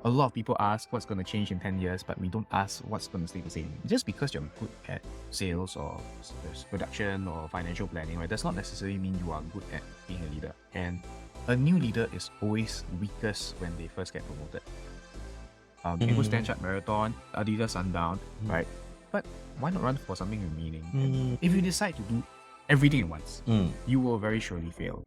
A lot of people ask what's going to change in 10 years, but we don't ask what's going to stay the same. Just because you're good at sales or production or financial planning, right, does not necessarily mean you are good at being a leader. And a new leader is always weakest when they first get promoted. You can go Stand Chart Marathon, Adidas Sundown, right? But why not run for something with meaning? And if you decide to do everything at once, you will very surely fail.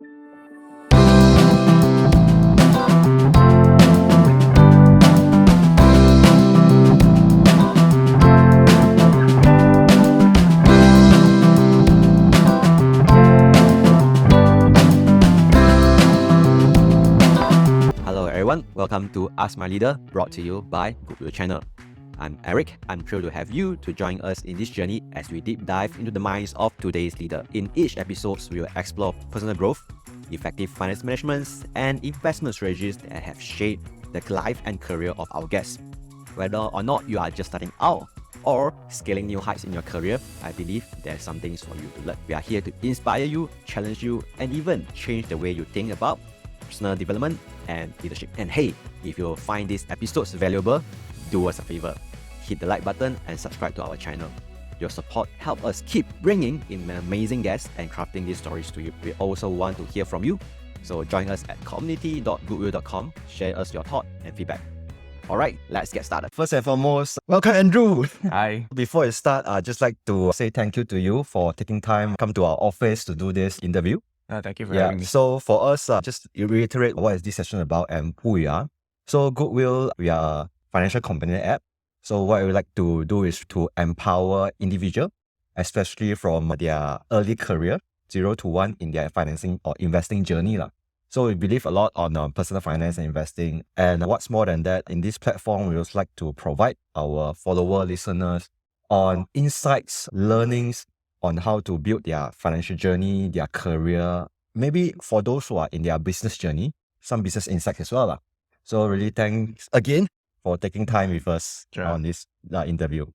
Welcome to Ask My Leader, brought to you by GoodWhale channel. I'm Eric. I'm thrilled to have you to join us in this journey as we deep dive into the minds of today's leader. In each episode, we will explore personal growth, effective finance management, and investment strategies that have shaped the life and career of our guests. Whether or not you are just starting out or scaling new heights in your career, I believe there's some things for you to learn. We are here to inspire you, challenge you, and even change the way you think about personal development and leadership. And hey, if you find these episodes valuable, do us a favor, hit the like button and subscribe to our channel. Your support helps us keep bringing in amazing guests and crafting these stories to you. We also want to hear from you, so join us at community.goodwhale.com. Share us your thoughts and feedback. Alright, let's get started. First and foremost, welcome Andrew. Hi. Before I start, I'd just like to say thank you to you for taking time to come to our office to do this interview. Thank you for having me. So for us, just reiterate what is this session about and who we are. So GoodWhale, we are a financial companion app. So what we like to do is to empower individuals, especially from their early career, 0 to 1 in their financing or investing journey. So we believe a lot on personal finance and investing. And what's more than that, in this platform, we also like to provide our follower listeners on insights, learnings, on how to build their financial journey, their career, maybe for those who are in their business journey, some business insights as well. So really thanks again for taking time with us on this interview.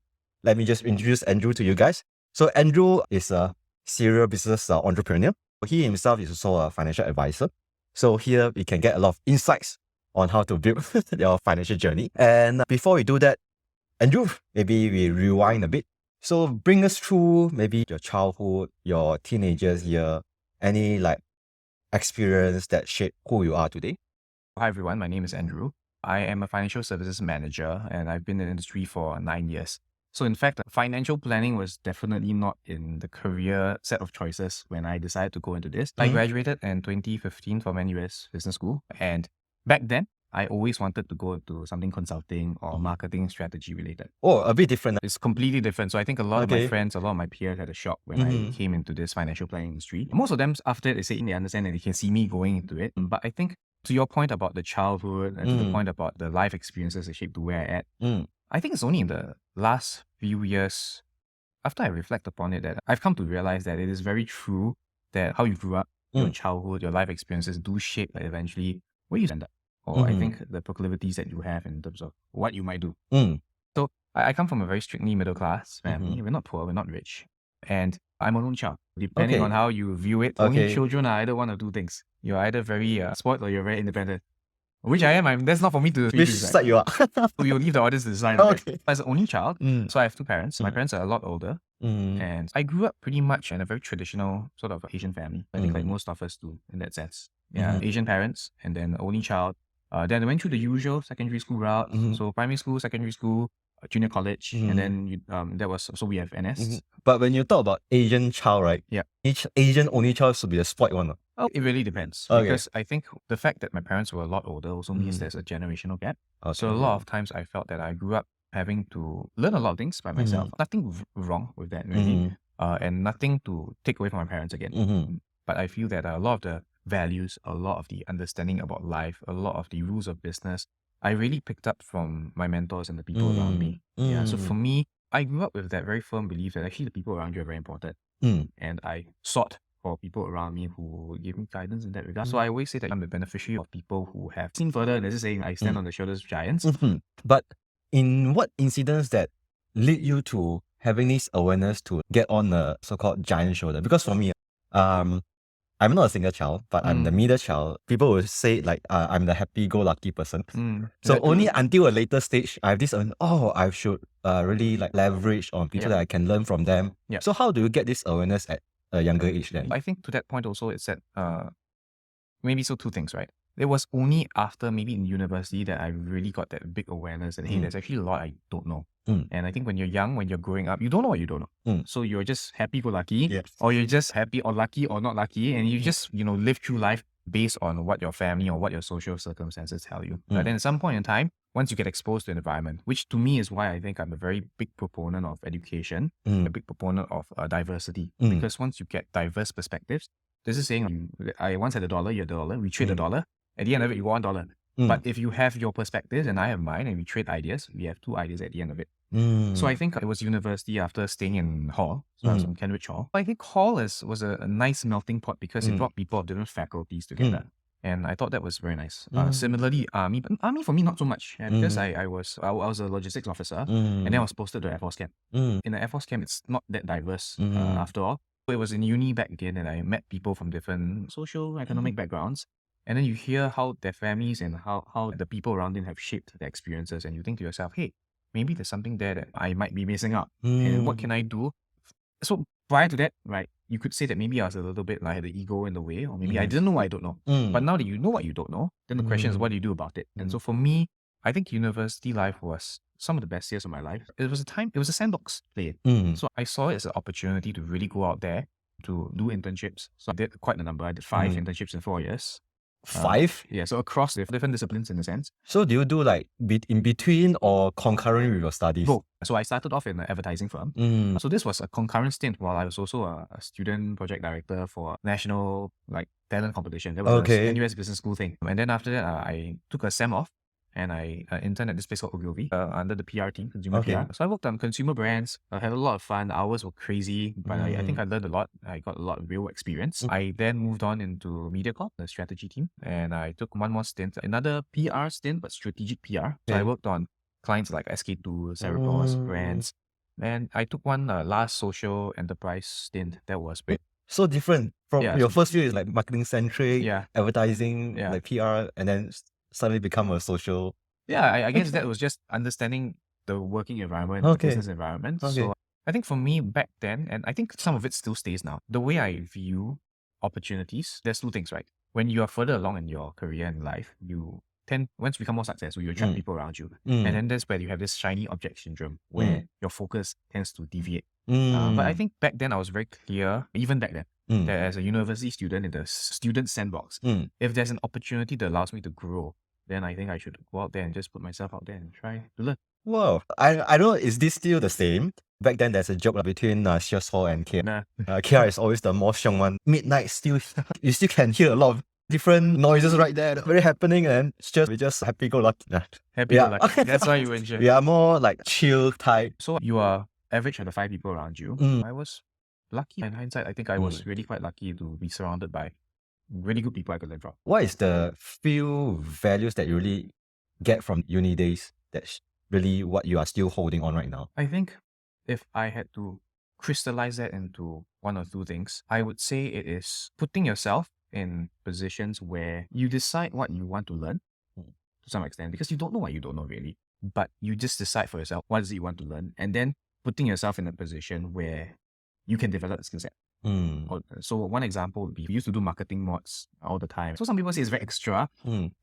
Let me just introduce Andrew to you guys. So Andrew is a serial business entrepreneur. He himself is also a financial advisor. So here we can get a lot of insights on how to build your financial journey. And before we do that, Andrew, maybe we rewind a bit. So bring us through maybe your childhood, your teenagers year, any experience that shaped who you are today. Hi everyone, my name is Andrew. I am a financial services manager and I've been in the industry for 9 years. So in fact, financial planning was definitely not in the career set of choices when I decided to go into this. I graduated in 2015 from NUS Business School, and back then, I always wanted to go into something consulting or marketing strategy related. Oh, a bit different. It's completely different. So I think a lot of my friends, a lot of my peers had a shock when I came into this financial planning industry. Most of them, after they say they understand and they can see me going into it. But I think to your point about the childhood and to the point about the life experiences that shaped to where I'm at, I think it's only in the last few years, after I reflect upon it, that I've come to realize that it is very true that how you grew up, your childhood, your life experiences do shape eventually where you end up. Or I think the proclivities that you have in terms of what you might do. So I come from a very strictly middle class family. We're not poor, we're not rich. And I'm an only child. Depending on how you view it, only children are either one or two things. You're either very spoiled or you're very independent. Which I am. That's not for me to speak. Which side you are? We will leave the audience to decide. As an only child, so I have two parents. My parents are a lot older. And I grew up pretty much in a very traditional sort of Asian family. I think like most of us do in that sense. Asian parents and then only child. Then I went through the usual secondary school route. So primary school, secondary school, junior college, and then that was, so we have NS. But when you talk about Asian child, right? Yeah. Each Asian only child should be the spoiled one. Oh, it really depends. Because I think the fact that my parents were a lot older also means there's a generational gap. So a lot of times I felt that I grew up having to learn a lot of things by myself. Nothing wrong with that really. And nothing to take away from my parents again. But I feel that a lot of the values, a lot of the understanding about life, a lot of the rules of business, I really picked up from my mentors and the people around me. So for me, I grew up with that very firm belief that actually the people around you are very important. And I sought for people around me who give me guidance in that regard. So I always say that I'm the beneficiary of people who have seen further, and as I say, I stand on the shoulders of giants. But in what incidents that lead you to having this awareness to get on a so-called giant shoulder? Because for me, I'm not a single child, but I'm the middle child. People will say like I'm the happy-go-lucky person. So only until a later stage, I have this, I should really like leverage on people that I can learn from them. So how do you get this awareness at a younger age then? I think to that point also, it's that maybe so two things, right? It was only after maybe in university that I really got that big awareness that, hey, there's actually a lot I don't know. And I think when you're young, when you're growing up, you don't know what you don't know. So you're just happy-go-lucky, or you're just happy or lucky or not lucky, and you just, live through life based on what your family or what your social circumstances tell you. But then at some point in time, once you get exposed to an environment, which to me is why I think I'm a very big proponent of education, a big proponent of diversity, because once you get diverse perspectives, this is saying I once had $1, you had $1, we trade $1. At the end of it, you got $1. But if you have your perspectives and I have mine and we trade ideas, we have 2 ideas at the end of it. So I think it was university after staying in Hall. So I was in Cambridge Hall. I think Hall was a nice melting pot because it brought people of different faculties together. And I thought that was very nice. Similarly, Army, but Army for me, not so much. Because I was a logistics officer and then I was posted to Air Force Camp. In the Air Force Camp, it's not that diverse after all. It was in uni back again and I met people from different social, economic backgrounds. And then you hear how their families and how the people around them have shaped their experiences. And you think to yourself, hey, maybe there's something there that I might be missing out. And what can I do? So prior to that, right, you could say that maybe I was a little bit like the ego in the way, or maybe I didn't know what I don't know. But now that you know what you don't know, then the question is, what do you do about it? And so for me, I think university life was some of the best years of my life. It was a sandbox play. So I saw it as an opportunity to really go out there to do internships. So I did quite a number. I did 5 internships in 4 years. 5? Yeah, so across the different disciplines in a sense. So do you do like in between or concurrent with your studies? Both. So I started off in an advertising firm. So this was a concurrent stint while I was also a student project director for national talent competition. That was a NUS Business School thing. And then after that, I took a SEM off and I interned at this place called Ogilvy under the PR team, consumer PR. So I worked on consumer brands. I had a lot of fun. The hours were crazy, but I think I learned a lot. I got a lot of real experience. I then moved on into MediaCorp, the strategy team, and I took one more stint, another PR stint, but strategic PR. So I worked on clients like SK2, Cerebros, brands. And I took one last social enterprise stint that was great. So different from your first year is like marketing centric, advertising, like PR, and then suddenly become a social. Yeah, I guess that was just understanding the working environment, the business environment. So I think for me back then, and I think some of it still stays now, the way I view opportunities, there's 2 things, right? When you are further along in your career and life, you tend, once you become more successful, you attract people around you. And then that's where you have this shiny object syndrome where your focus tends to deviate. But I think back then I was very clear, even back then, that as a university student in the student sandbox, if there's an opportunity that allows me to grow, then I think I should go out there and just put myself out there and try to learn. Wow. I don't know, is this still the same? Back then, there's a joke between Shears Hall and KR. KR is always the more xiong one. Midnight, you still can hear a lot of different noises right there, very happening, and we're just happy-go-lucky. Happy-go-lucky. That's why you enjoy. We are more like chill type. So you are average of the 5 people around you. I was lucky. In hindsight, I think I was really quite lucky to be surrounded by really good people I could learn from. What is the few values that you really get from uni days that's really what you are still holding on right now? I think if I had to crystallize that into 1 or 2 things, I would say it is putting yourself in positions where you decide what you want to learn to some extent, because you don't know what you don't know really, but you just decide for yourself what is it you want to learn, and then putting yourself in a position where you can develop a skill set. So one example would be, we used to do marketing mods all the time. So some people say it's very extra,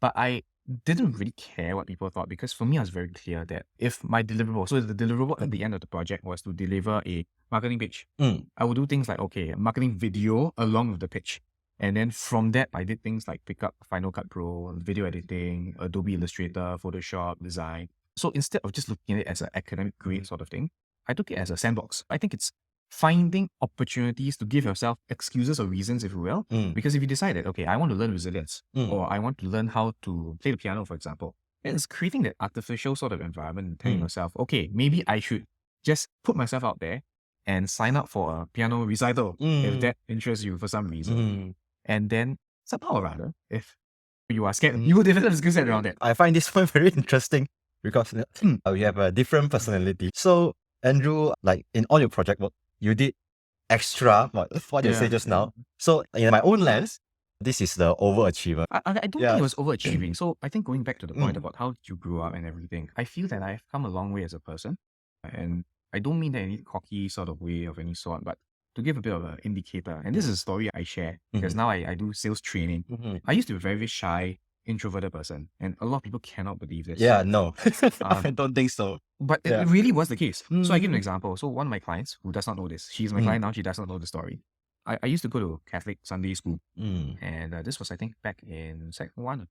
but I didn't really care what people thought, because for me, I was very clear that if my deliverable, so the deliverable at the end of the project was to deliver a marketing pitch, I would do things like, a marketing video along with the pitch. And then from that, I did things like pick up Final Cut Pro, video editing, Adobe Illustrator, Photoshop, design. So instead of just looking at it as an academic grade sort of thing, I took it as a sandbox. I think it's finding opportunities to give yourself excuses or reasons, if you will. Because if you decide that, I want to learn resilience, or I want to learn how to play the piano, for example, it's creating that artificial sort of environment and telling yourself, maybe I should just put myself out there and sign up for a piano recital if that interests you for some reason. And then somehow or rather, if you are scared, you will develop a skill set around it. I find this one very interesting because we have a different personality. So Andrew, like in all your project work, you did extra, what you say just now. So in my own lens, this is the overachiever. I don't think it was overachieving. So I think going back to the point about how you grew up and everything, I feel that I've come a long way as a person. And I don't mean that in any cocky sort of way of any sort, but to give a bit of an indicator. And this is a story I share because now I do sales training. I used to be a very, very shy, introverted person. And a lot of people cannot believe this. Yeah, no. I don't think so. But it really was the case. So I give an example. So one of my clients who does not know this, she's my client now, she does not know the story. I used to go to Catholic Sunday school. And this was, I think, back in Sec 1.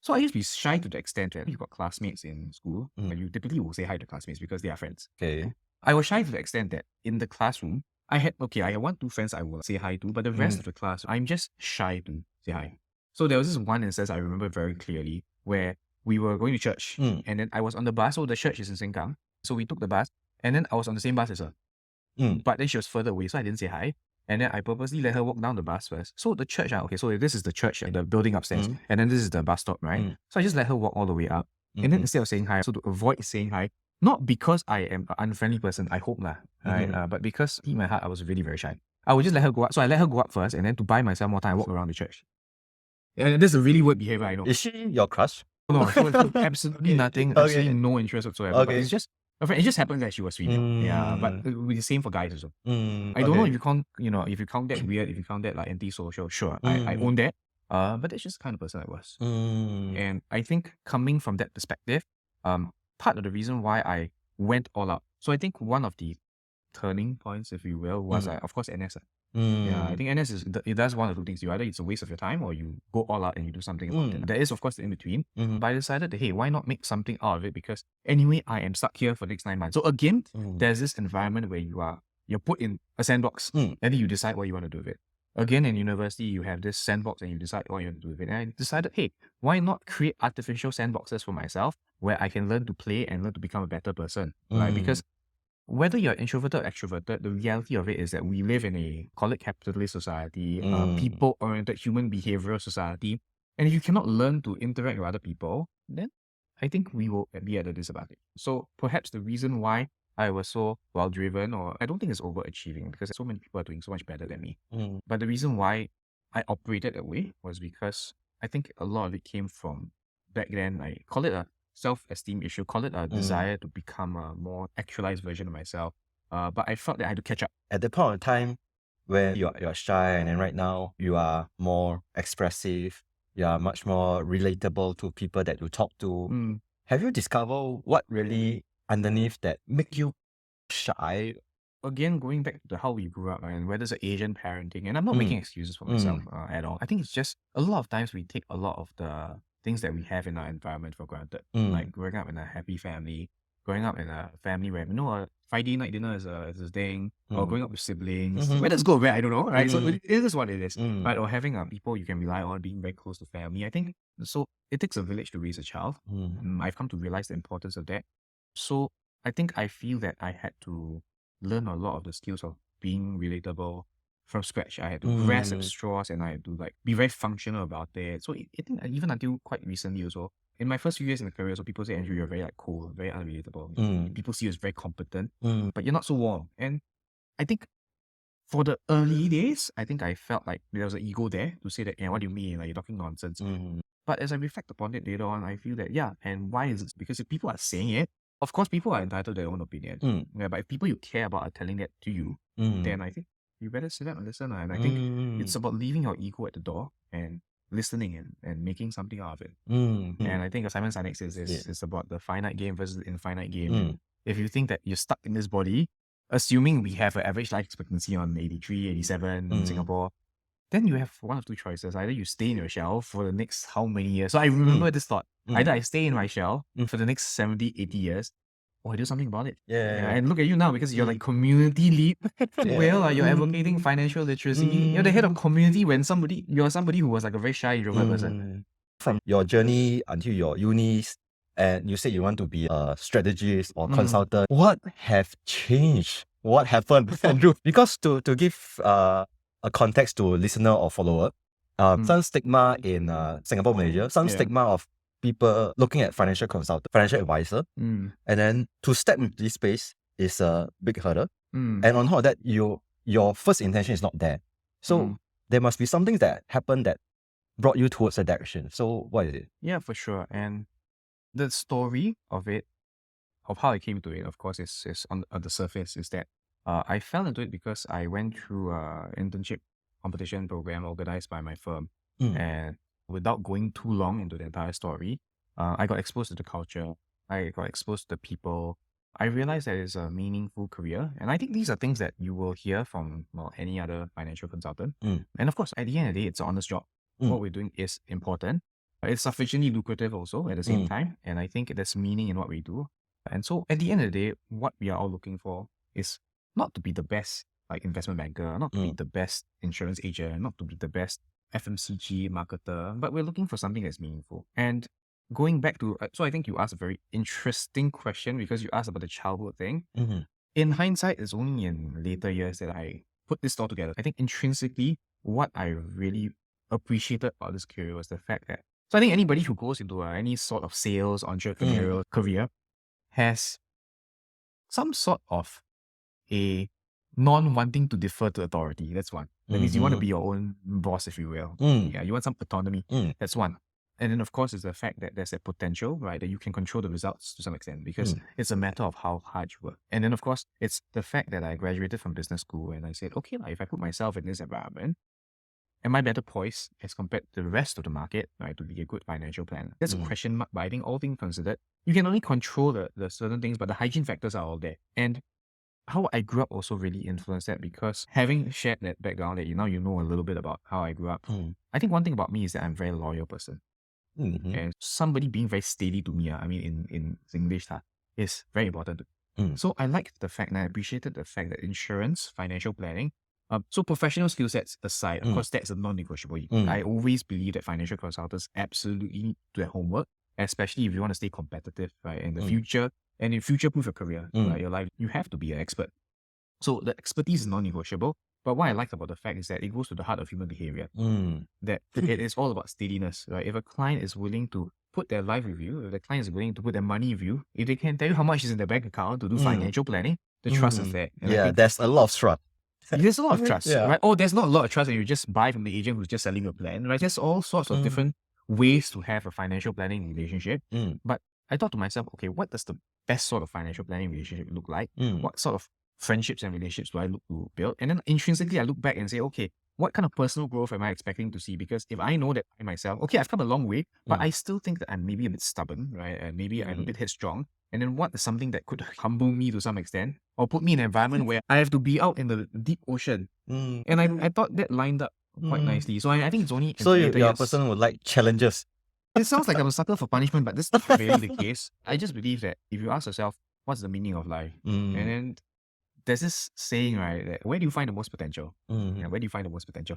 So I used to be shy to the extent that you've got classmates in school, and you typically will say hi to classmates because they are friends. Okay. I was shy to the extent that in the classroom, I had 2 friends I will say hi to, but the rest of the class, I'm just shy to say hi. So there was this one instance I remember very clearly where we were going to church, and then I was on the bus. So the church is in Sengkang. So we took the bus, and then I was on the same bus as her. But then she was further away, so I didn't say hi. And then I purposely let her walk down the bus first. So the church, so this is the church, the building upstairs. And then this is the bus stop, right? So I just let her walk all the way up. And then instead of saying hi, so to avoid saying hi, not because I am an unfriendly person, I hope lah, right? But because in my heart, I was really very shy. I would just let her go up. So I let her go up first, and then to buy myself more time, I walk around the church. And this is a really weird behavior, I know. Is she your crush? No, absolutely nothing. Absolutely no interest whatsoever. But it's just a friend. It just happens that she was female. Yeah, but it would be the same for guys also. I don't know if you count, if you count that weird, if you count that like antisocial, sure, I own that. But that's just the kind of person I was. And I think coming from that perspective, part of the reason why I went all out. So I think one of the turning points, if you will, was of course NS. Yeah, I think NS it does one of 2 things. Either it's a waste of your time or you go all out and you do something about it. There is of course the in between. But I decided that, hey, why not make something out of it? Because anyway, I am stuck here for the next 9 months. So again, there's this environment where you're put in a sandbox and then you decide what you want to do with it. Again, in university, you have this sandbox and you decide what you want to do with it. And I decided, hey, why not create artificial sandboxes for myself where I can learn to play and learn to become a better person, right? Because whether you're introverted or extroverted, the reality of it is that we live in a, call it capitalist society, people-oriented human behavioral society. And if you cannot learn to interact with other people, then I think we will be at a disadvantage. So perhaps the reason why I was so well-driven, or I don't think it's overachieving because so many people are doing so much better than me. But the reason why I operated that way was because I think a lot of it came from back then, I call it a self-esteem issue, call it a desire to become a more actualized version of myself. But I felt that I had to catch up. At the point of time where you're shy and then right now you are more expressive, you are much more relatable to people that you talk to. Have you discovered what really underneath that make you shy? Again, going back to how we grew up and whether it's Asian parenting, and I'm not making excuses for myself at all. I think it's just a lot of times we take a lot of the things that we have in our environment for granted. Like growing up in a happy family, growing up in a family where, a Friday night dinner is a thing, or growing up with siblings. Where does go where? I don't know, right? So it is what it is, right? Or having people you can rely on, being very close to family. I think so. It takes a village to raise a child. I've come to realize the importance of that. So I think I feel that I had to learn a lot of the skills of being relatable from scratch. I had to grasp at straws and I had to be very functional about it. So I think even until quite recently also, in my first few years in the career, so people say, Andrew, you're very cool, very unrelatable. People see you as very competent, but you're not so warm. And I think for the early days, I think I felt like there was an ego there to say that, what do you mean? You're talking nonsense. But as I reflect upon it later on, I feel that, and why is it? Because if people are saying it, of course, people are entitled to their own opinion. But if people you care about are telling that to you, then I think you better sit down and listen. And I think it's about leaving your ego at the door and listening and making something out of it. And I think Simon Sinek says this, it's about the finite game versus the infinite game. If you think that you're stuck in this body, assuming we have an average life expectancy on 83, 87 in Singapore, then you have one of 2 choices. Either you stay in your shell for the next how many years. So I remember this thought. Either I stay in my shell for the next 70, 80 years, or I do something about it. And look at you now, because you're like community lead. Well, you're advocating financial literacy. You're the head of community when you're somebody who was like a very shy introvert person. From your journey until your unis, and you said you want to be a strategist or consultant, what have changed? What happened, Andrew? Because to give a context to listener or follower, some stigma in Singapore, Malaysia, some stigma of people looking at financial consultant, financial advisor, and then to step into this space is a big hurdle. Mm. And on top of that, your first intention is not there. So there must be something that happened that brought you towards that direction. So what is it? Yeah, for sure. And the story of it, of how I came to it, of course, is on the surface, is that I fell into it because I went through a internship competition program organized by my firm. And without going too long into the entire story, I got exposed to the culture. I got exposed to the people. I realized that it's a meaningful career. And I think these are things that you will hear from any other financial consultant. And of course, at the end of the day, it's an honest job. What we're doing is important. It's sufficiently lucrative also at the same time. And I think there's meaning in what we do. And so at the end of the day, what we are all looking for is not to be the best like investment banker, not to be the best insurance agent, not to be the best FMCG marketer, but we're looking for something that's meaningful. And going back to, so I think you asked a very interesting question because you asked about the childhood thing. In hindsight, it's only in later years that I put this all together. I think intrinsically, what I really appreciated about this career was the fact that, so I think anybody who goes into any sort of sales, entrepreneurial career has some sort of a non-wanting to defer to authority. That's one. That means you want to be your own boss, if you will. Yeah, you want some autonomy. That's one. And then, of course, is the fact that there's a potential, right, that you can control the results to some extent because it's a matter of how hard you work. And then, of course, it's the fact that I graduated from business school and I said, okay, if I put myself in this environment, am I better poised as compared to the rest of the market, right, to be a good financial planner? That's a question mark, but I think all things considered, you can only control the certain things, but the hygiene factors are all there. And how I grew up also really influenced that because having shared that background that you know a little bit about how I grew up, I think one thing about me is that I'm a very loyal person. And somebody being very steady to me, I mean in English, is very important. So I liked the fact and I appreciated the fact that insurance, financial planning, so professional skill sets aside, of course, that's a non-negotiable. I always believe that financial consultants absolutely need to do their homework, especially if you want to stay competitive, right, in the future and in future-proof your career, right, your life, you have to be an expert. So the expertise is non-negotiable. But what I liked about the fact is that it goes to the heart of human behavior. That it is all about steadiness, right? If a client is willing to put their life with you, if the client is willing to put their money with you, if they can tell you how much is in their bank account to do financial planning, the trust is there. And I think there's a lot of trust. there's a lot of trust, Yeah. right? Oh, there's not a lot of trust when you just buy from the agent who's just selling your plan, right? There's all sorts of different ways to have a financial planning relationship. But I thought to myself, okay, what does the best sort of financial planning relationship look like? What sort of friendships and relationships do I look to build? And then intrinsically, I look back and say, okay, what kind of personal growth am I expecting to see? Because if I know that I myself, okay, I've come a long way, but I still think that I'm maybe a bit stubborn, right? And maybe I'm a bit headstrong. And then what is something that could humble me to some extent or put me in an environment where I have to be out in the deep ocean? And I thought that lined up quite nicely. So I think it's only... So you're a person who like challenges. It sounds like I'm a sucker for punishment, but this is not really the case. I just believe that if you ask yourself, what's the meaning of life? And then there's this saying, right, that where do you find the most potential? Yeah, where do you find the most potential?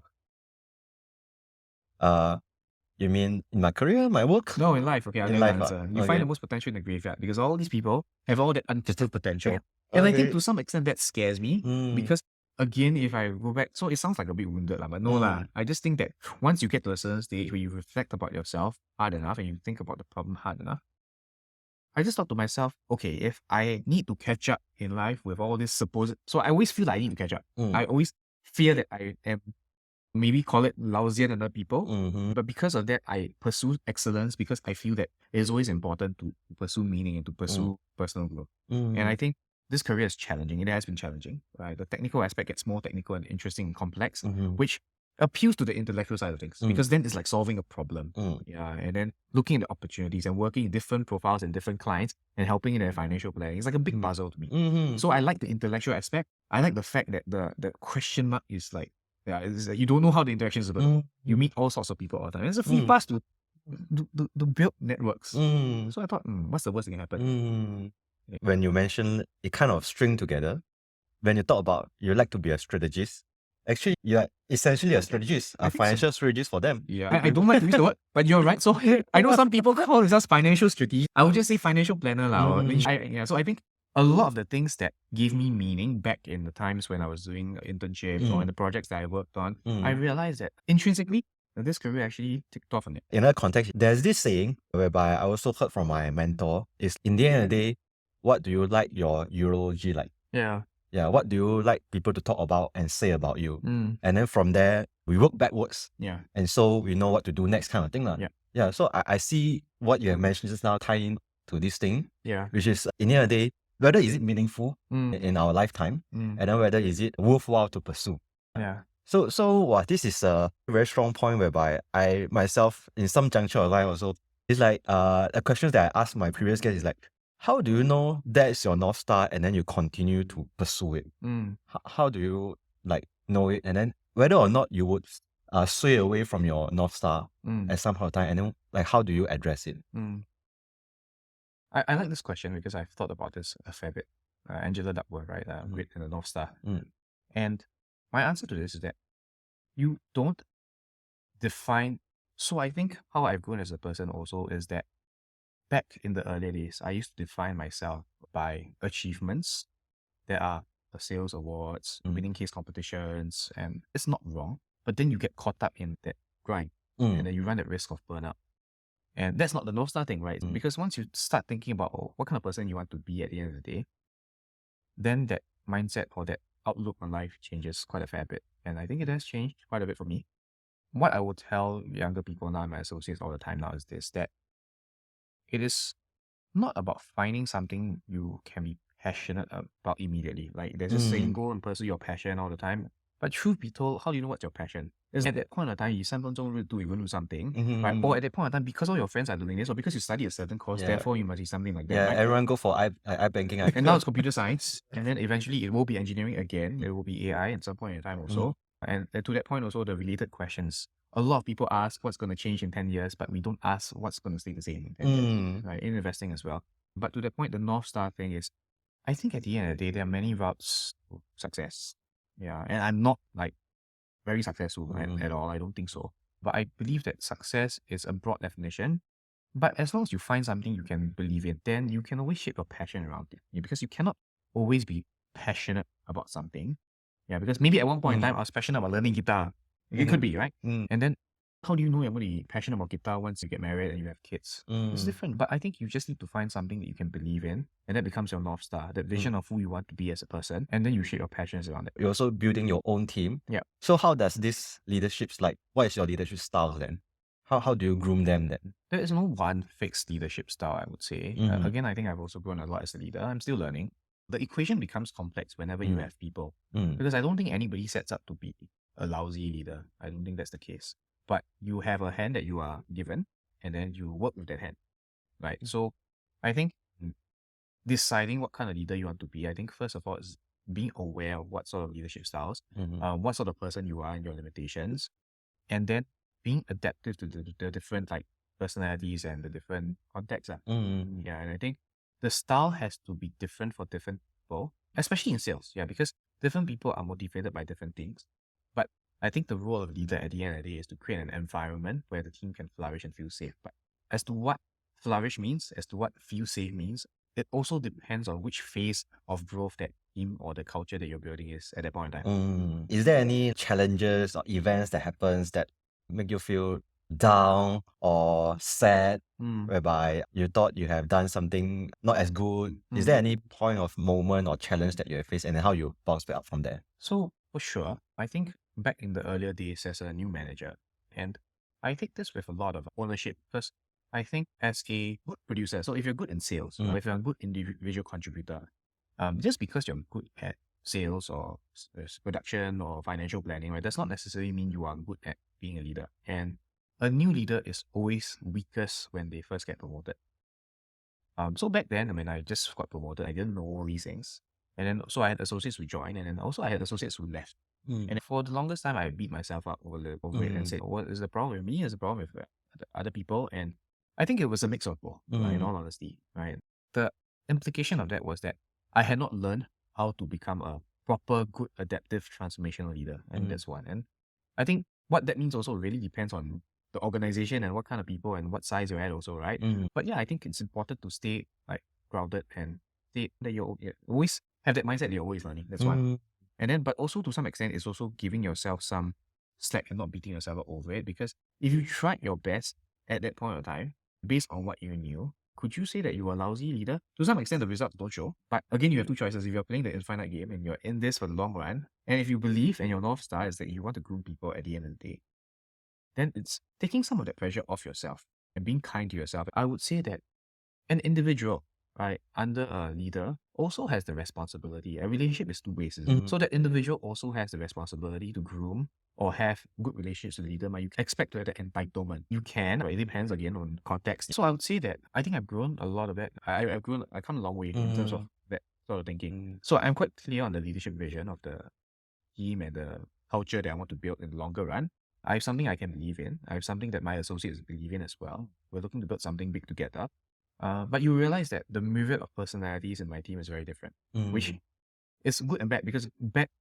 You mean in my career, my work? No, in life. Okay, I'll In give you life, an answer. You okay. find the most potential in the graveyard because all these people have all that untapped potential. And I think to some extent that scares me because, again, if I go back, so it sounds like a bit wounded, but no lah. I just think that once you get to a certain stage where you reflect about yourself hard enough and you think about the problem hard enough, I just thought to myself, okay, if I need to catch up in life with all this supposed... So I always feel like I need to catch up. I always fear that I am, maybe call it lousier than other people. But because of that, I pursue excellence because I feel that it is always important to pursue meaning and to pursue personal growth. And I think this career is challenging. It has been challenging, right? The technical aspect gets more technical and interesting and complex, which appeals to the intellectual side of things because then it's like solving a problem. Yeah, and then looking at the opportunities and working in different profiles and different clients and helping in their financial planning. It's like a big puzzle to me. So I like the intellectual aspect. I like the fact that the question mark is like, yeah, it's like you don't know how the interaction is about. You meet all sorts of people all the time. It's a free pass to build networks. So I thought, what's the worst that can happen? When you mention it kind of string together, when you talk about you like to be a strategist, actually you're essentially a strategist, a financial strategist for them. Yeah, I don't like to use the word, but you're right. So I know some people call themselves financial strategist. I would just say financial planner. So I think a lot of the things that gave me meaning back in the times when I was doing internships or in the projects that I worked on, I realized that intrinsically, this career actually ticked off on it. In that context, there's this saying whereby I also heard from my mentor is in the end of the day, what do you like your urology like? Yeah. Yeah, what do you like people to talk about and say about you? Mm. And then from there, we work backwards. Yeah. And so we know what to do next kind of thing. Yeah. Yeah, so I see what you have mentioned just now tie in to this thing, Yeah. which is in the end of the day, whether is it meaningful Mm. in our lifetime, Mm. and then whether is it worthwhile to pursue. Yeah. So wow, this is a very strong point whereby I myself in some juncture of life also, it's like a question that I asked my previous guest is like, how do you know that's your North Star and then you continue to pursue it? Mm. How do you like know it? And then whether or not you would sway away from your North Star Mm. at some point of time, and then like how do you address it? Mm. I like this question because I've thought about this a fair bit. Angela Duckworth, right? Grit and the North Star. And my answer to this is that you don't define. So I think how I've grown as a person also is that back in the earlier days, I used to define myself by achievements. There are the sales awards, winning case competitions, and it's not wrong. But then you get caught up in that grind, and then you run at risk of burnout. And that's not the North Star thing, right? Because once you start thinking about what kind of person you want to be at the end of the day, then that mindset or that outlook on life changes quite a fair bit. And I think it has changed quite a bit for me. What I will tell younger people now, my associates all the time now, is this, that it is not about finding something you can be passionate about immediately. Like there's this saying, go and pursue your passion all the time. But truth be told, how do you know what's your passion? It's at that point of time, you 3分钟热度, you want to do something, right? Or at that point of time, because all your friends are doing this, or because you study a certain course, therefore you must be something like that. Yeah, right? everyone go for banking. And now it's computer science, and then eventually it will be engineering again. It will be AI at some point in time also. And to that point also, the related questions. A lot of people ask what's going to change in 10 years, but we don't ask what's going to stay the same in 10 years, right? In investing as well. But to that point, the North Star thing is, I think at the end of the day, there are many routes to success. Yeah. And I'm not like very successful at all. I don't think so. But I believe that success is a broad definition. But as long as you find something you can believe in, then you can always shape your passion around it. Yeah, because you cannot always be passionate about something. Yeah, because maybe at one point in time, I was passionate about learning guitar. It could be, right? And then how do you know you're going to be passionate about guitar once you get married and you have kids? It's different. But I think you just need to find something that you can believe in, and that becomes your North Star, that vision of who you want to be as a person. And then you shape your passions around it. You're also building your own team. Yeah. So how does this leaderships like, what is your leadership style then? How do you groom them then? There is no one fixed leadership style, I would say. Again, I think I've also grown a lot as a leader. I'm still learning. The equation becomes complex whenever you have people. Because I don't think anybody sets up to be a lousy leader. I don't think that's the case. But you have a hand that you are given, and then you work with that hand, right? So I think deciding what kind of leader you want to be, I think first of all is being aware of what sort of leadership styles, what sort of person you are and your limitations, and then being adaptive to the different like personalities and the different contexts. Yeah, and I think the style has to be different for different people, especially in sales. Yeah, because different people are motivated by different things. But I think the role of leader at the end of the day is to create an environment where the team can flourish and feel safe. But as to what flourish means, as to what feel safe means, it also depends on which phase of growth that team or the culture that you're building is at that point in time. Is there any challenges or events that happens that make you feel down or sad, whereby you thought you have done something not as good? Is there any point of moment or challenge that you have faced, and how you bounce back up from there? So for sure, I think back in the earlier days as a new manager, and I take this with a lot of ownership because I think as a good producer, so if you're good in sales, or if you're a good individual contributor, just because you're good at sales or production or financial planning, right, does not necessarily mean you are good at being a leader. And a new leader is always weakest when they first get promoted. So back then, when I just got promoted, I didn't know all these things. And then so I had associates who joined, and then also I had associates who left. And for the longest time, I beat myself up over it and said, what is the problem with me? Is the problem with other people? And I think it was a mix of both, right, in all honesty, right? The implication of that was that I had not learned how to become a proper, good, adaptive, transformational leader. And that's one. And I think what that means also really depends on the organization and what kind of people and what size you're at also, right? But yeah, I think it's important to stay like grounded and stay that you always have that mindset that you're always learning. That's one. And then, but also to some extent, it's also giving yourself some slack and not beating yourself up over it. Because if you tried your best at that point of time, based on what you knew, could you say that you are a lousy leader? To some extent, the results don't show. But again, you have two choices. If you're playing the infinite game and you're in this for the long run, and if you believe and your North Star is that you want to groom people at the end of the day, then it's taking some of that pressure off yourself and being kind to yourself. I would say that an individual, right, under a leader also has the responsibility. A relationship is two ways, isn't it? So that individual also has the responsibility to groom or have good relationships with the leader. But you expect to have that entitlement. You can, but it depends again on context. So I would say that I think I've grown a lot of that. I've come a long way in terms of that sort of thinking. So I'm quite clear on the leadership vision of the team and the culture that I want to build in the longer run. I have something I can believe in. I have something that my associates believe in as well. We're looking to build something big together. But you realize that the myriad of personalities in my team is very different, which is good and bad because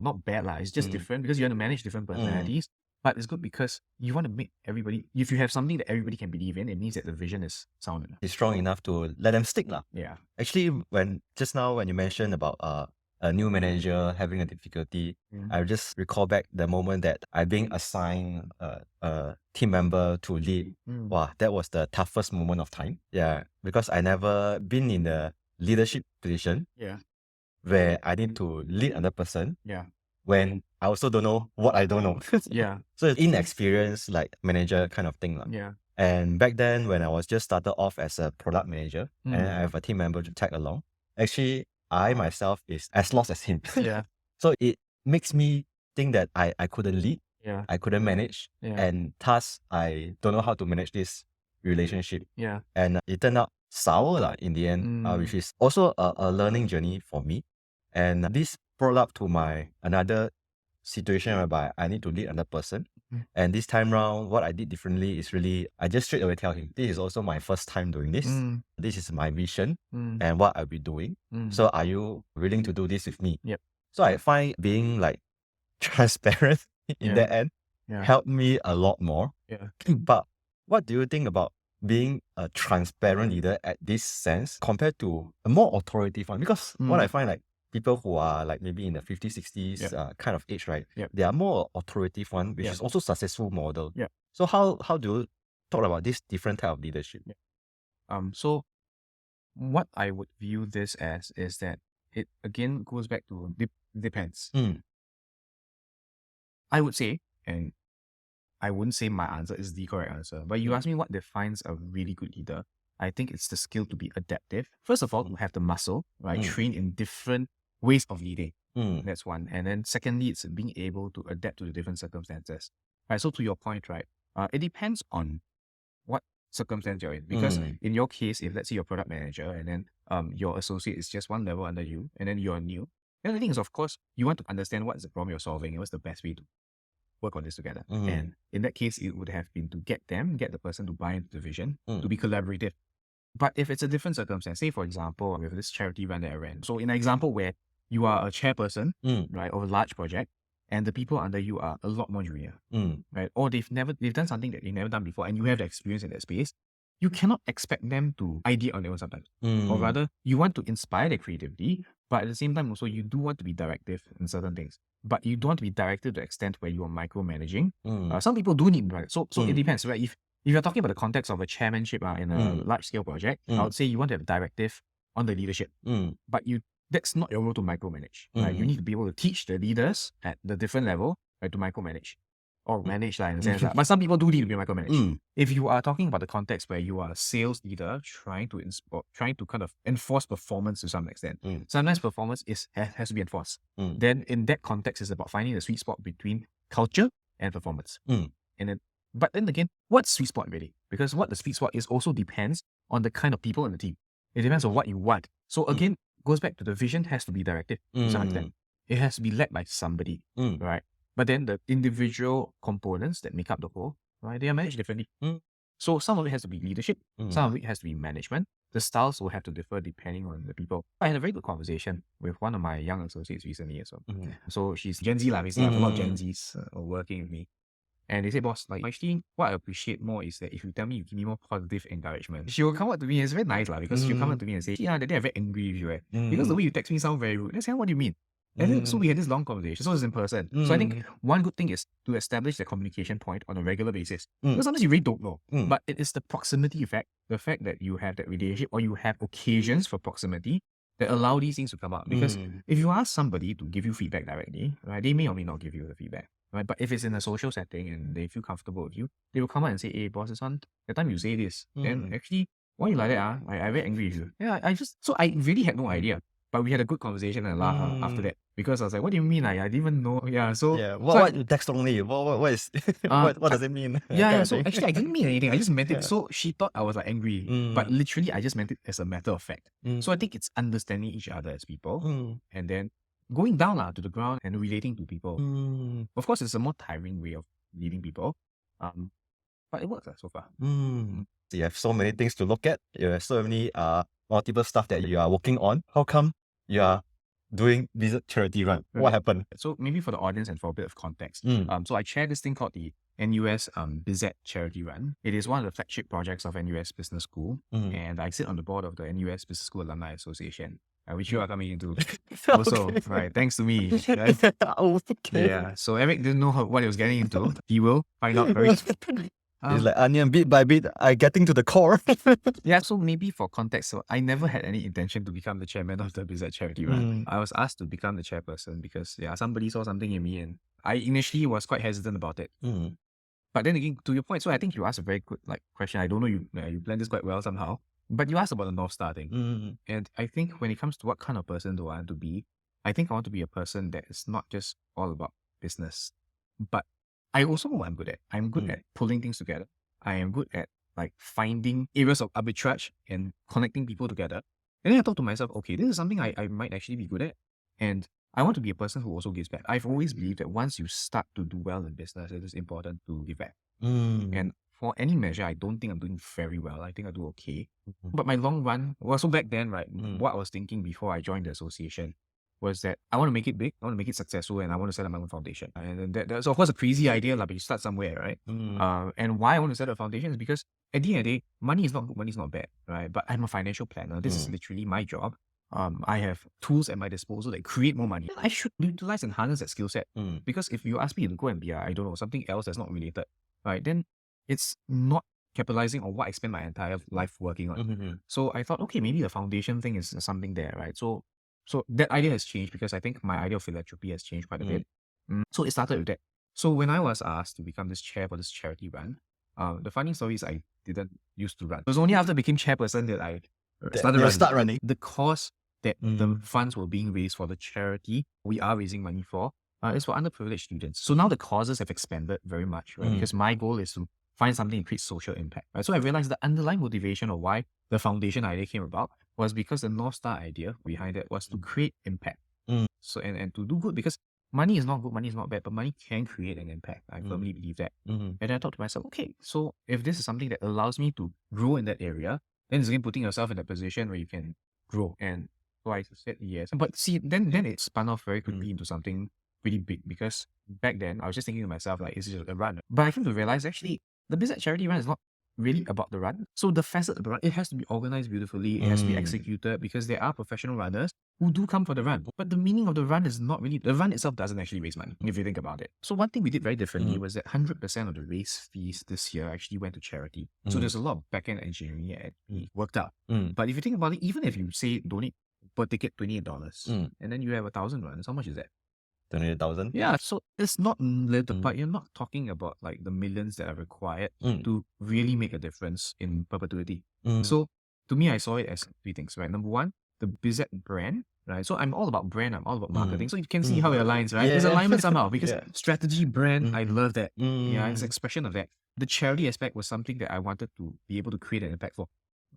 not bad lah. It's just different because you want to manage different personalities. But it's good because you want to make everybody, if you have something that everybody can believe in, it means that the vision is sound enough. It's strong enough to let them stick lah. Yeah. Actually, just now when you mentioned about a new manager having a difficulty, I just recall back the moment that I being assigned a team member to lead. Wow, that was the toughest moment of time. Yeah, because I never been in the leadership position. Yeah. Where I need to lead another person. Yeah. When I also don't know what I don't know. Yeah. So it's inexperienced like manager kind of thing lah. Yeah. And back then when I was just started off as a product manager and I have a team member to tag along, actually I myself is as lost as him. Yeah. So it makes me think that I couldn't lead. Yeah. I couldn't manage. Yeah. And thus I don't know how to manage this relationship. Yeah. And it turned out sour lah in the end, which is also a learning journey for me. And this brought up to my another situation whereby I need to lead another person. And this time round, what I did differently is really, I just straight away tell him, this is also my first time doing this. This is my vision and what I'll be doing. So are you willing to do this with me? Yep. So I find being like transparent in that end helped me a lot more. Yeah. But what do you think about being a transparent leader at this sense compared to a more authoritative one? Because what I find like people who are like maybe in the 50s, 60s kind of age, right? They are more authoritative one, which is also successful model. So how do you talk about this different type of leadership? So what I would view this as is that it again goes back to depends. I would say, and I wouldn't say my answer is the correct answer, but you ask me what defines a really good leader. I think it's the skill to be adaptive. First of all, to have the muscle, right? Train in different ways of leading. That's one. And then secondly, it's being able to adapt to the different circumstances. Right. So to your point, right? It depends on what circumstance you're in. Because in your case, if let's say you're a product manager and then your associate is just one level under you and then you're new, then the thing is, of course, you want to understand what is the problem you're solving and what's the best way to work on this together. And in that case, it would have been to get the person to buy into the vision, to be collaborative. But if it's a different circumstance, say for example, with this charity run that I ran. So in an example where you are a chairperson, right, of a large project, and the people under you are a lot more junior, right? Or they've done something that they've never done before, and you have the experience in that space. You cannot expect them to idea on their own sometimes. Or rather, you want to inspire their creativity, but at the same time also you do want to be directive in certain things. But you don't want to be directive to the extent where you are micromanaging. Some people do need direct. So it depends, right? If you're talking about the context of a chairmanship in a large scale project, I would say you want to have directive on the leadership. But that's not your role to micromanage. Right? You need to be able to teach the leaders at the different level, right, to micromanage. Or manage in a sense. But some people do need to be micromanaged. If you are talking about the context where you are a sales leader trying to kind of enforce performance to some extent, sometimes performance has to be enforced. Then in that context, it's about finding the sweet spot between culture and performance. But then again, what's sweet spot really? Because what the sweet spot is also depends on the kind of people in the team. It depends on what you want. So again, goes back to the vision has to be directive to some extent. It has to be led by somebody, right? But then the individual components that make up the whole, right, they are managed differently. So some of it has to be leadership, some of it has to be management. The styles will have to differ depending on the people. I had a very good conversation with one of my young associates recently as well. So she's Gen Z, basically. I have a lot of Gen Zs working with me. And they say, boss, like actually what I appreciate more is that if you tell me, you give me more positive encouragement. She will come up to me, it's very nice because she'll come up to me and say, yeah, that day I'm very angry with you. Because the way you text me sounds very rude. I say, what do you mean? And then, so we had this long conversation. So it's in person. So I think one good thing is to establish the communication point on a regular basis. Because sometimes you really don't know. But it is the proximity effect, the fact that you have that relationship or you have occasions for proximity that allow these things to come out. Because if you ask somebody to give you feedback directly, right, they may or may not give you the feedback. Right? But if it's in a social setting and they feel comfortable with you, they will come out and say, hey, boss, this one, the time you say this, then actually, why you like that? I very angry with you. Yeah, so I really had no idea. But we had a good conversation and a laugh after that. Because I was like, what do you mean? I didn't even know. Yeah, so... Yeah, what text only? What is... what does it mean? Yeah, so actually I didn't mean anything. I just meant it. So she thought I was like angry. But literally, I just meant it as a matter of fact. So I think it's understanding each other as people. And then going down to the ground and relating to people. Of course, it's a more tiring way of leading people. But it works so far. You have so many things to look at. You have so many multiple stuff that you are working on. How come you are doing this charity run? What happened? So maybe for the audience and for a bit of context. So I chair this thing called the NUS Bizad charity run. It is one of the flagship projects of NUS Business School. And I sit on the board of the NUS Business School Alumni Association, which you are coming into also, right? Thanks to me. Right? Okay. Yeah. So Eric didn't know what he was getting into. He will find out very soon. It's like onion, bit by bit, I getting to the core. Yeah, so maybe for context, so I never had any intention to become the chairman of the Bizad charity run. I was asked to become the chairperson because somebody saw something in me and I initially was quite hesitant about it. But then again, to your point, so I think you asked a very good question. I don't know, you planned this quite well somehow. But you asked about the North Star thing. And I think when it comes to what kind of person do I want to be, I think I want to be a person that is not just all about business, but I also know what I'm good at. I'm good at pulling things together. I am good at finding areas of arbitrage and connecting people together. And then I thought to myself, okay, this is something I might actually be good at. And I want to be a person who also gives back. I've always believed that once you start to do well in business, it is important to give back. And for any measure, I don't think I'm doing very well. I think I do okay. But my long run, well, so back then, right, what I was thinking before I joined the association was that I want to make it big, I want to make it successful, and I want to set up my own foundation. And that's of course a crazy idea, but you start somewhere, right? And why I want to set up a foundation is because at the end of the day, money is not good, money is not bad, right? But I'm a financial planner. This is literally my job. I have tools at my disposal that create more money. I should utilize and harness that skill set. Because if you ask me to go and be, I don't know, something else that's not related, right? Then it's not capitalizing on what I spend my entire life working on. So I thought, okay, maybe the foundation thing is something there, right? So that idea has changed because I think my idea of philanthropy has changed quite a bit. So it started with that. So when I was asked to become this chair for this charity run, the funny story is I didn't used to run. It was only after I became chairperson that I started running. The cause that the funds were being raised for the charity we are raising money for is for underprivileged students. So now the causes have expanded very much, right? Because my goal is to find something to create social impact. Right? So I realized the underlying motivation of why the foundation idea came about was because the North Star idea behind it was to create impact. So and to do good, because money is not good, money is not bad, but money can create an impact. I firmly believe that. And I thought to myself, okay, so if this is something that allows me to grow in that area, then it's again putting yourself in that position where you can grow. And so I said yes. But see, then it spun off very quickly into something pretty big, because back then I was just thinking to myself, like, is it a run? But I came to realize actually the Bizad charity run is not really about the run. So the facet of the run, it has to be organized beautifully, it has to be executed, because there are professional runners who do come for the run. But the meaning of the run is not really, the run itself doesn't actually raise money, if you think about it. So one thing we did very differently was that 100% of the race fees this year actually went to charity. So there's a lot of back-end engineering that worked out. But if you think about it, even if you say donate per ticket $28, and then you have 1,000 runs, how much is that? 28,000. Yeah, so it's not little, but you're not talking about like the millions that are required to really make a difference in perpetuity. So to me, I saw it as three things, right? Number one, the Bizad brand, right? So I'm all about brand, I'm all about marketing. So you can see how it aligns, right? There's alignment somehow, because strategy, brand, I love that. Yeah, it's an expression of that. The charity aspect was something that I wanted to be able to create an impact for.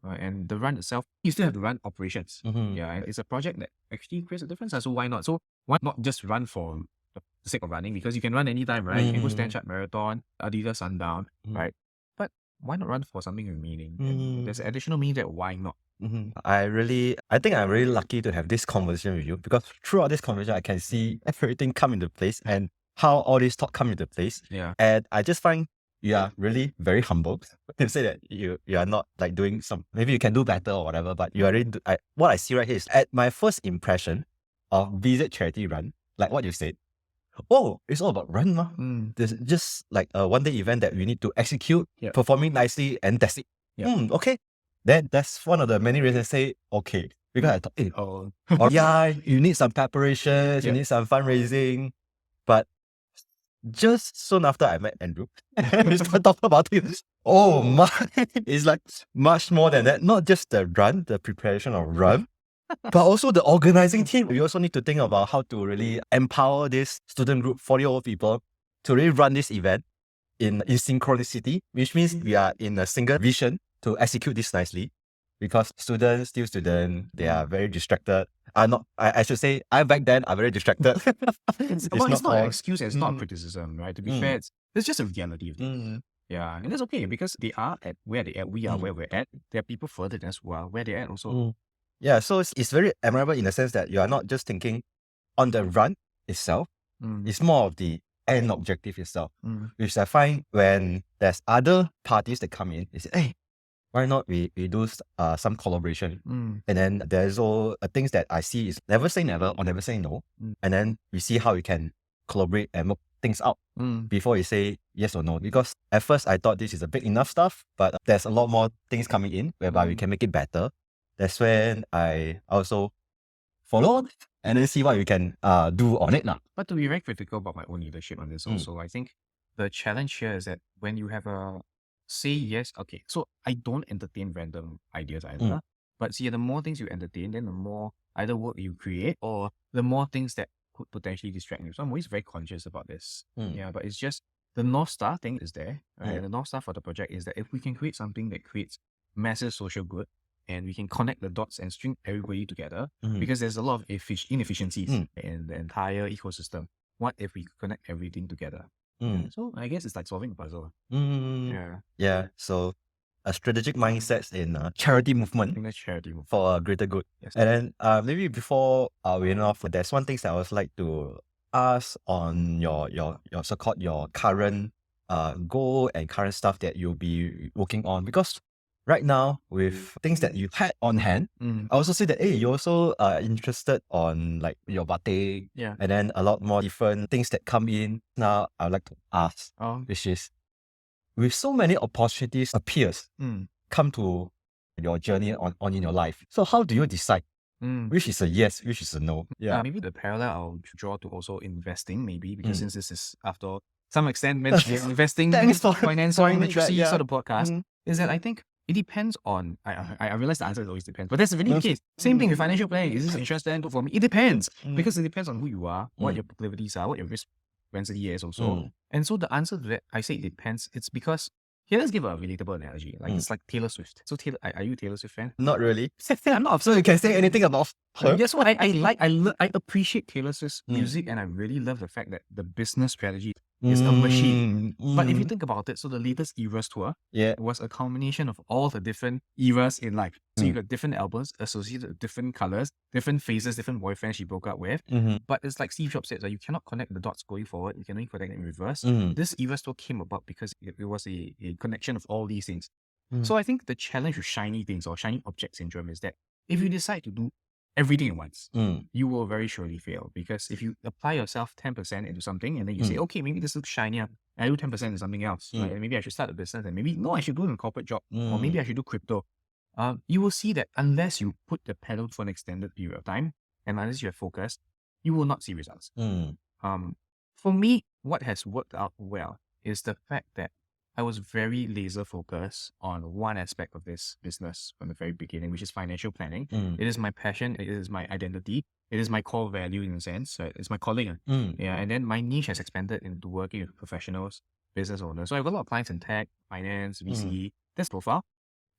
And the run itself, you still have to run operations. Yeah, and it's a project that actually creates a difference. So why not? So why not just run for the sake of running? Because you can run anytime, right? You can go Stand Chart Marathon, Adidas Sundown, right? But why not run for something with meaning? And there's additional meaning that why not? I think I'm really lucky to have this conversation with you, because throughout this conversation, I can see everything come into place and how all this talk come into place. Yeah. And I just find you are really very humble. You say that you are not like doing some, maybe you can do better or whatever, but you are really, what I see right here is, at my first impression, of Bizad charity run, like what you said, oh, it's all about run, ma. There's just like a one-day event that we need to execute, performing nicely, and that's it. Okay. Then that's one of the many reasons I say, okay. Because I thought, you need some preparations, you need some fundraising. But just soon after I met Andrew, we started talking about it. Oh my, it's like much more than that. Not just the run, the preparation of run, but also the organizing team. We also need to think about how to really empower this student group, 40 people, to really run this event in synchronicity, which means we are in a single vision to execute this nicely. Because students, they are very distracted. I should say, back then, I'm very distracted. It's not an excuse, it's not criticism, right? To be fair, it's just a reality of things. Yeah, and that's okay because they are at where they at, we are where we're at. There are people further than us who are where they're at also. Yeah, so it's very admirable in the sense that you are not just thinking on the run itself. It's more of the end objective itself, which I find when there's other parties that come in, they say, hey, why not we do some collaboration? And then there's all things that I see is never say never or never say no. And then we see how we can collaborate and work things out before you say yes or no. Because at first I thought this is a big enough stuff, but there's a lot more things coming in whereby we can make it better. That's when I also follow and then see what we can do on it now. But to be very critical about my own leadership on this also, I think the challenge here is that when you have a say yes, okay, so I don't entertain random ideas either. But see, the more things you entertain, then the more either work you create or the more things that could potentially distract you. So I'm always very conscious about this. Yeah, but it's just the North Star thing is there, right? And the North Star for the project is that if we can create something that creates massive social good and we can connect the dots and string everybody together, because there's a lot of inefficiencies in the entire ecosystem. What if we connect everything together? So I guess it's like solving a puzzle. Yeah. So a strategic mindset in charity movement. I think that's charity movement for a greater good. Yes. And then maybe before we end off, there's one thing that I would like to ask on your so-called your current goal and current stuff that you'll be working on, because right now with things that you had on hand, I also see that, hey, you're also interested on like your batik, and then a lot more different things that come in. Now I would like to ask, which is, with so many opportunities appears, come to your journey on in your life. So how do you decide which is a yes, which is a no? Maybe the parallel I'll draw to also investing, maybe, because since this is, after some extent, investing, Thanks for finance, pointing literacy that, sort of podcast, is that I think it depends on, I realize the answer always depends, but that's really the case. Same thing with financial planning. Is this insurance plan good for me? It depends, because it depends on who you are, what your proclivities are, what your risk propensity is also. And so the answer to that, I say it depends. It's because, here, let's give a relatable analogy. Like it's like Taylor Swift. So Taylor, are you a Taylor Swift fan? Not really. I'm not. So you can say anything about her? That's what I appreciate Taylor Swift's music, and I really love the fact that the business strategy is a machine. But if you think about it, so the latest Eras tour was a culmination of all the different eras in life. So you got different albums associated with different colors, different phases, different boyfriends she broke up with. But it's like Steve Jobs said, that you cannot connect the dots going forward. You can only connect it in reverse. This Eras tour came about because it was a connection of all these things. So I think the challenge with shiny things or shiny object syndrome is that if you decide to do everything at once, you will very surely fail. Because if you apply yourself 10% into something and then you say, okay, maybe this looks shinier, and I do 10% into something else, right? And maybe I should start a business, and maybe, no, I should do a corporate job, or maybe I should do crypto. You will see that unless you put the pedal for an extended period of time, and unless you have focus, you will not see results. For me, what has worked out well is the fact that I was very laser focused on one aspect of this business from the very beginning, which is financial planning. It is my passion. It is my identity. It is my core value in a sense. It's my calling. And then my niche has expanded into working with professionals, business owners. So I have a lot of clients in tech, finance, VC, that's profile.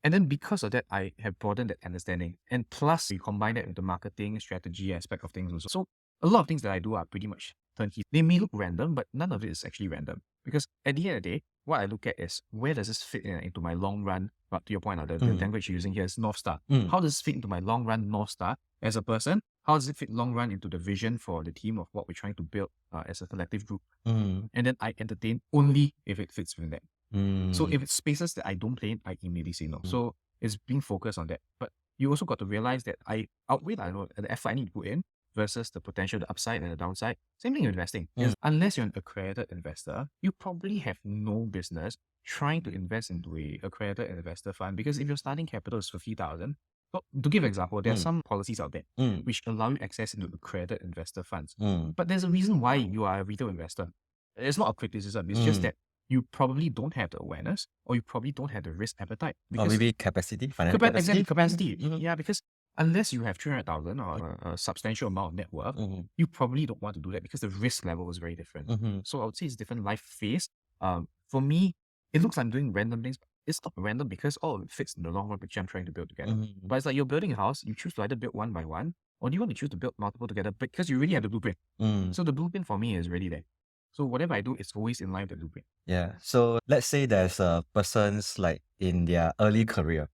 And then because of that, I have broadened that understanding. And plus, we combine that with the marketing strategy aspect of things also. So a lot of things that I do are pretty much turnkey. They may look random, but none of it is actually random. Because at the end of the day, what I look at is, where does this fit into my long run? But to your point, the language you're using here is North Star. How does this fit into my long run North Star as a person? How does it fit long run into the vision for the team of what we're trying to build as a collective group? And then I entertain only if it fits within that. So if it's spaces that I don't play in, I immediately say no. So it's being focused on that. But you also got to realize that I outweigh the effort I need to put in versus the potential, the upside and the downside. Same thing with investing. Because unless you're an accredited investor, you probably have no business trying to invest into a accredited investor fund, because if your starting capital is 50,000, so to give an example, there are some policies out there which allow you access into accredited investor funds. But there's a reason why you are a retail investor. It's not a criticism. It's just that you probably don't have the awareness, or you probably don't have the risk appetite. Or maybe capacity, financial capacity. Capacity. Yeah, because unless you have 300,000 or a substantial amount of net worth, you probably don't want to do that because the risk level is very different. So I would say it's different life phase. For me, it looks like I'm doing random things. It's not random because all of it fits in the long run picture I'm trying to build together. But it's like you're building a house, you choose to either build one by one, or do you want to choose to build multiple together because you really have the blueprint. So the blueprint for me is really there. So whatever I do, it's always in line with the blueprint. Yeah. So let's say there's a person's like in their early career,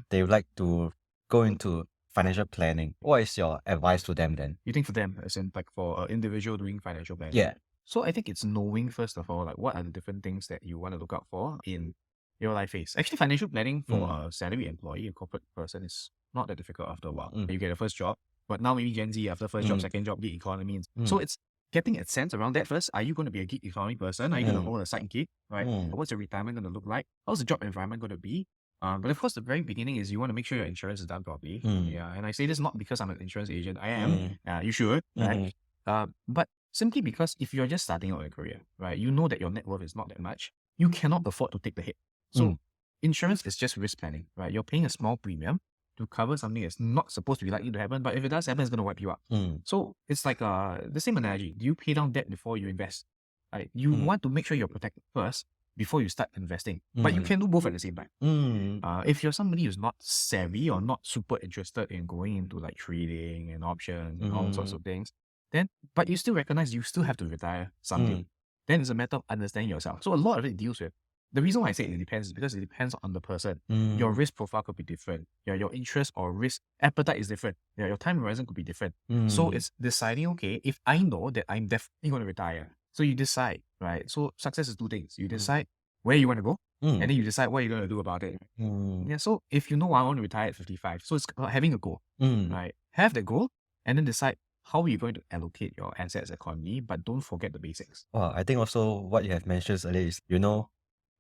they would like to go into financial planning. What is your advice to them then? You think for them, as in like for an individual doing financial planning? Yeah. So I think it's knowing, first of all, like what are the different things that you want to look out for in your life phase. Actually, financial planning for a salary employee, a corporate person, is not that difficult after a while. You get a first job, but now maybe Gen Z, after first job, second job, gig economy. So it's getting a sense around that first. Are you going to be a gig economy person? Are you going to own a side gig? Right? What's your retirement going to look like? How's the job environment going to be? But of course, the very beginning is you want to make sure your insurance is done properly. Yeah, and I say this not because I'm an insurance agent. I am. You should. Right? But simply because if you're just starting out your career, right, you know that your net worth is not that much. You cannot afford to take the hit. So insurance is just risk planning, right? You're paying a small premium to cover something that's not supposed to be likely to happen, but if it does happen, it's going to wipe you out. So it's like the same analogy. Do you pay down debt before you invest? Right? You want to make sure you're protected first before you start investing. But you can do both at the same time. If you're somebody who's not savvy or not super interested in going into like trading and options and all sorts of things, then but you still recognize you still have to retire someday. Then it's a matter of understanding yourself. So a lot of it deals with, the reason why I say it depends is because it depends on the person. Your risk profile could be different. Your interest or risk appetite is different. Your time horizon could be different. So it's deciding, okay, if I know that I'm definitely going to retire, so you decide, right? So success is two things. You decide where you want to go, and then you decide what you're going to do about it. Yeah. So if you know I want to retire at 55, so it's about having a goal, right? Have the goal, and then decide how you're going to allocate your assets accordingly, but don't forget the basics. Well, I think also what you have mentioned earlier is you know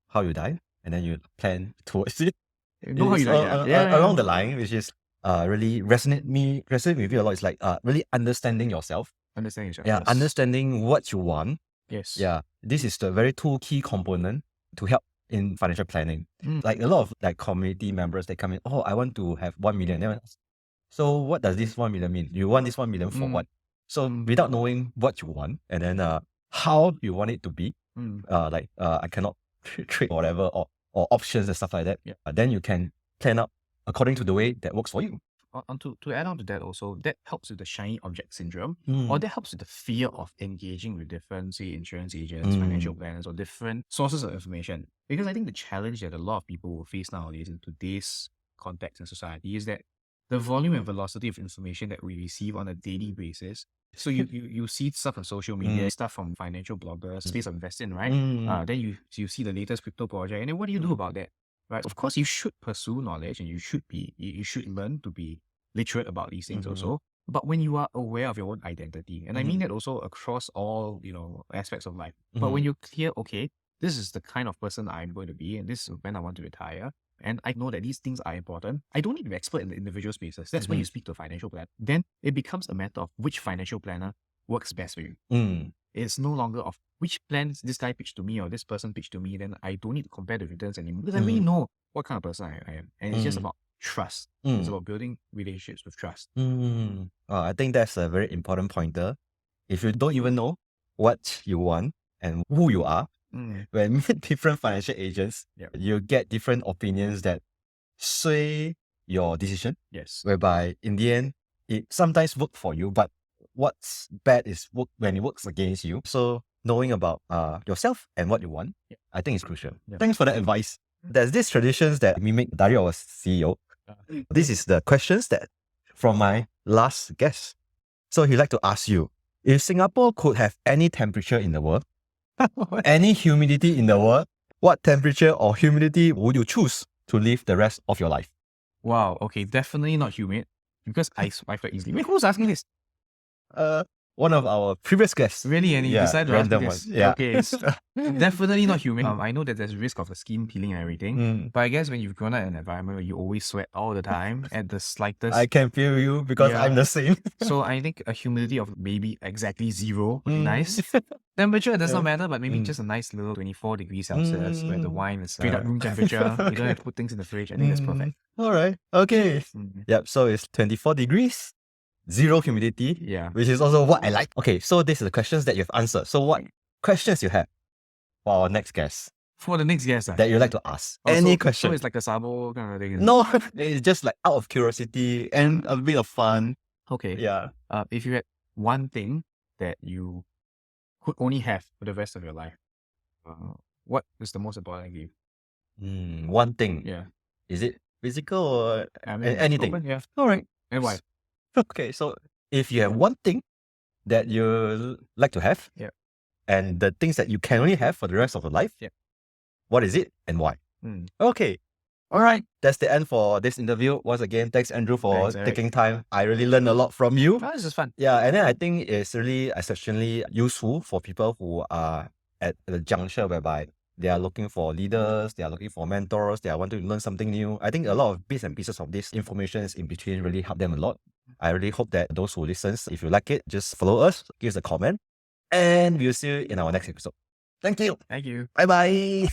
how you die, and then you plan towards it. You know how you die. Along the line, which is really resonate with you a lot. It's like really understanding yourself. Understanding yourself. Yeah, Yes. understanding what you want. Yes. Yeah, this is the very two key component to help in financial planning. Like a lot of like community members, they come in, oh, I want to have 1 million. Then, so what does this 1 million mean? You want this 1 million for what? So without knowing what you want, and then how you want it to be, I cannot trade whatever or options and stuff like that. Then you can plan out according to the way that works for you. To add on to that also, that helps with the shiny object syndrome, or that helps with the fear of engaging with different, say, insurance agents, financial planners, or different sources of information. Because I think the challenge that a lot of people will face nowadays in today's context and society is that the volume and velocity of information that we receive on a daily basis. So you see stuff on social media, stuff from financial bloggers, space of investing, right? Then you see the latest crypto project, and then what do you do about that? Right? Of course, you should pursue knowledge, and you should learn to be literate about these things also. But when you are aware of your own identity, and I mean that also across all aspects of life. But when you're clear, okay, this is the kind of person I'm going to be, and this is when I want to retire, and I know that these things are important, I don't need to be expert in the individual spaces. That's when you speak to a financial planner. Then it becomes a matter of which financial planner works best for you. It's no longer of which plans this guy pitched to me or this person pitched to me. Then I don't need to compare the returns anymore because I really know what kind of person I am. And it's just about trust. It's about building relationships with trust. I think that's a very important pointer. If you don't even know what you want and who you are, when you meet different financial agents, you get different opinions that sway your decision. Yes. Whereby in the end, it sometimes works for you, but what's bad is when it works against you. So knowing about yourself and what you want, I think is crucial. Thanks for that advice. There's these traditions that we make Dario our CEO. This is the questions that from my last guest. So he'd like to ask you, if Singapore could have any temperature in the world, any humidity in the world, what temperature or humidity would you choose to live the rest of your life? Wow. Okay. Definitely not humid because I survive very easily. Wait, who's asking this? One of our previous guests. Really, any beside the random because, one. Yeah. okay, it's definitely not human. I know that there's risk of the skin peeling and everything, but I guess when you've grown up in an environment where you always sweat all the time at the slightest, I can feel you because I'm the same. So I think a humidity of maybe exactly 0 would be nice. Temperature does not matter, but maybe just a nice little 24 degrees Celsius where the wine is straight up room temperature. You don't have to put things in the fridge. I think that's perfect. All right. Okay. Yep. So it's 24 degrees, 0 humidity. Yeah. Which is also what I like. Okay. So these are the questions that you've answered. So what questions you have for our next guest? For the next guest, that you'd like to ask? Any question? So it's like a sabo kind of thing. No, it's just like out of curiosity and a bit of fun. Okay. Yeah. If you had one thing that you could only have for the rest of your life, what is the most important to you? One thing. Yeah. Is it physical or anything? Open, yeah. All right. And why? Okay. So if you have one thing that you like to have, and the things that you can only have for the rest of your life, what is it and why? Okay. All right. That's the end for this interview. Once again, thanks Andrew for taking time. I really learned a lot from you. This is fun. Yeah, and then I think it's really exceptionally useful for people who are at the juncture whereby they are looking for leaders, they are looking for mentors, they are wanting to learn something new. I think a lot of bits and pieces of this information is in between really help them a lot. I really hope that those who listen, if you like it, just follow us, give us a comment, and we'll see you in our next episode. Thank you. Thank you. Bye-bye.